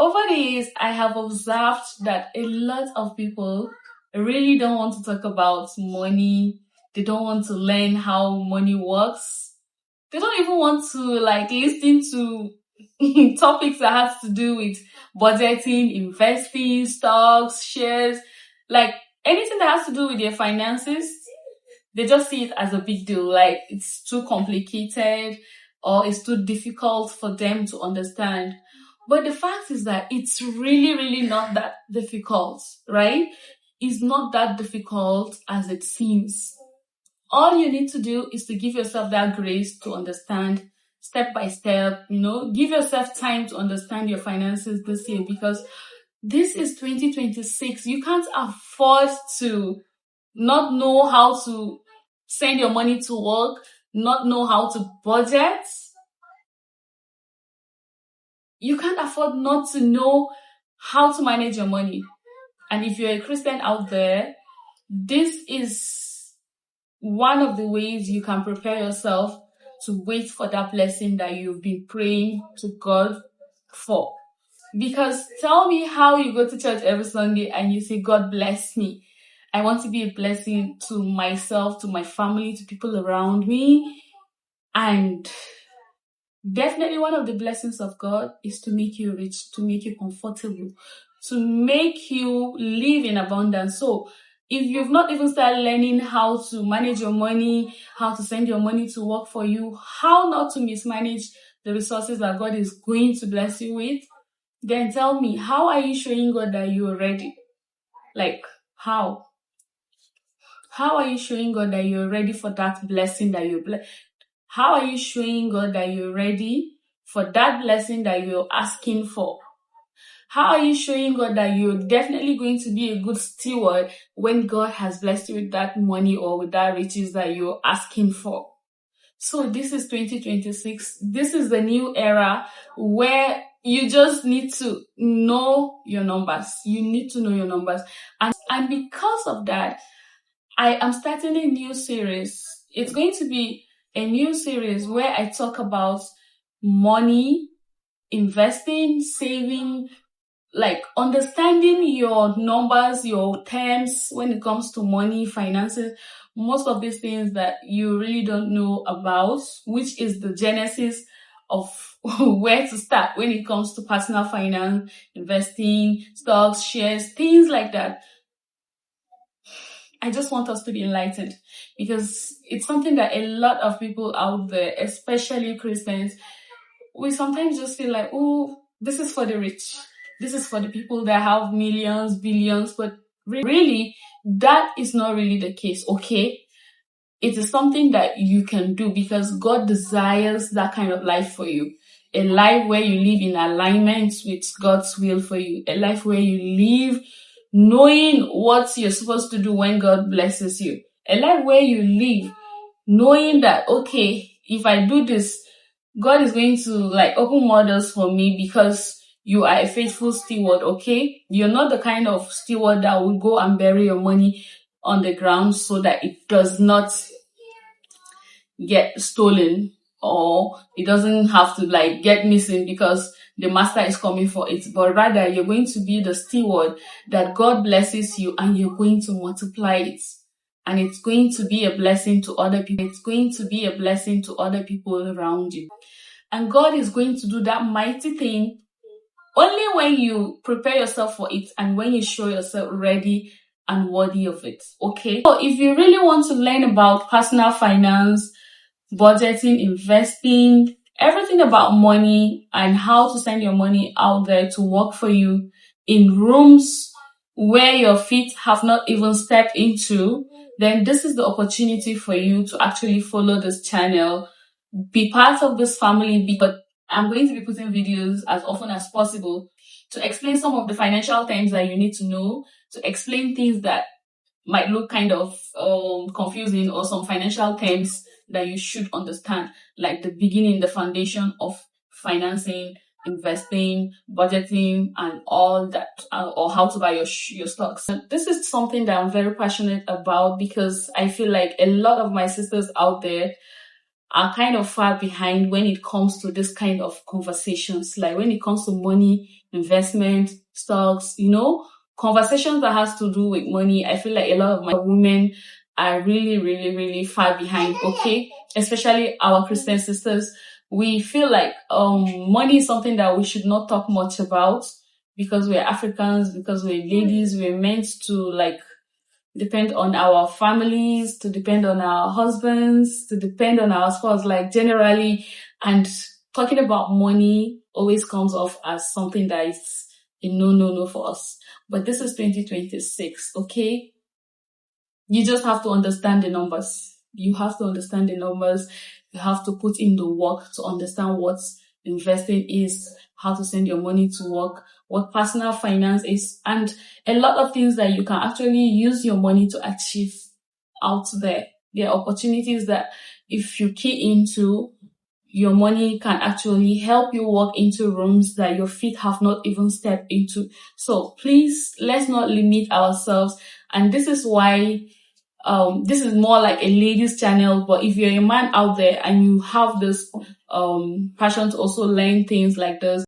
over the years, I have observed that a lot of people really don't want to talk about money. They don't want to learn how money works. They don't even want to listen to topics that has to do with budgeting, investing, stocks, shares, like anything that has to do with their finances. They just see it as a big deal, like it's too complicated or it's too difficult for them to understand. But the fact is that it's really, really not that difficult, right? It's not that difficult as it seems. All you need to do is to give yourself that grace to understand step by step, give yourself time to understand your finances this year, because this is 2026. You can't afford to not know how to send your money to work, not know how to budget. You can't afford not to know how to manage your money. And if you're a Christian out there, this is one of the ways you can prepare yourself to wait for that blessing that you've been praying to God for. Because tell me how you go to church every Sunday and you say, God bless me. I want to be a blessing to myself, to my family, to people around me. And definitely one of the blessings of God is to make you rich, to make you comfortable, to make you live in abundance. So if you've not even started learning how to manage your money, how to send your money to work for you, how not to mismanage the resources that God is going to bless you with, then tell me, how are you showing God that you're ready? Like, how? How are you showing God that you're ready for that blessing that you're blessed? How are you showing God that you're ready for that blessing that you're asking for? How are you showing God that you're definitely going to be a good steward when God has blessed you with that money or with that riches that you're asking for? So this is 2026. This is the new era where you just need to know your numbers. You need to know your numbers. And because of that, I am starting a new series. It's going to be a new series where I talk about money, investing, saving, like understanding your numbers, your terms when it comes to money, finances, most of these things that you really don't know about, which is the genesis of where to start when it comes to personal finance, investing, stocks, shares, things like that. I just want us to be enlightened, because it's something that a lot of people out there, especially Christians, we sometimes just feel like, oh, this is for the rich. This is for the people that have millions, billions, but really, that is not really the case, okay? It is something that you can do because God desires that kind of life for you. A life where you live in alignment with God's will for you. A life where you live knowing what you're supposed to do when God blesses you. A life where you live knowing that, okay, if I do this, God is going to open more doors for me because you are a faithful steward, okay? You're not the kind of steward that will go and bury your money on the ground so that it does not get stolen, or it doesn't have to get missing because the master is coming for it, but rather you're going to be the steward that God blesses you and you're going to multiply it. And it's going to be a blessing to other people. It's going to be a blessing to other people around you. And God is going to do that mighty thing only when you prepare yourself for it and when you show yourself ready and worthy of it, okay? So if you really want to learn about personal finance, budgeting, investing, everything about money and how to send your money out there to work for you in rooms where your feet have not even stepped into, then this is the opportunity for you to actually follow this channel, be part of this family, but I'm going to be putting videos as often as possible to explain some of the financial terms that you need to know, to explain things that might look kind of confusing, or some financial terms that you should understand, like the beginning, the foundation of financing, investing, budgeting, and all that, or how to buy your stocks. This is something that I'm very passionate about because I feel like a lot of my sisters out there are kind of far behind when it comes to this kind of conversations, like when it comes to money, investment, stocks, conversations that has to do with money. I feel like a lot of my women are really, really, really far behind, okay? Especially our Christian sisters. We feel like money is something that we should not talk much about because we're Africans, because we're ladies, we're meant to depend on our families, to depend on our husbands, to depend on our spouse, generally. And talking about money always comes off as something that is a no for us. But this is 2026, okay? You just have to understand the numbers. You have to understand the numbers. You have to put in the work to understand what investing is, how to send your money to work, what personal finance is, and a lot of things that you can actually use your money to achieve out there. There are opportunities that if you key into, your money can actually help you walk into rooms that your feet have not even stepped into. So please, let's not limit ourselves. And this is why this is more like a ladies channel, but if you're a man out there and you have this passion to also learn things like this,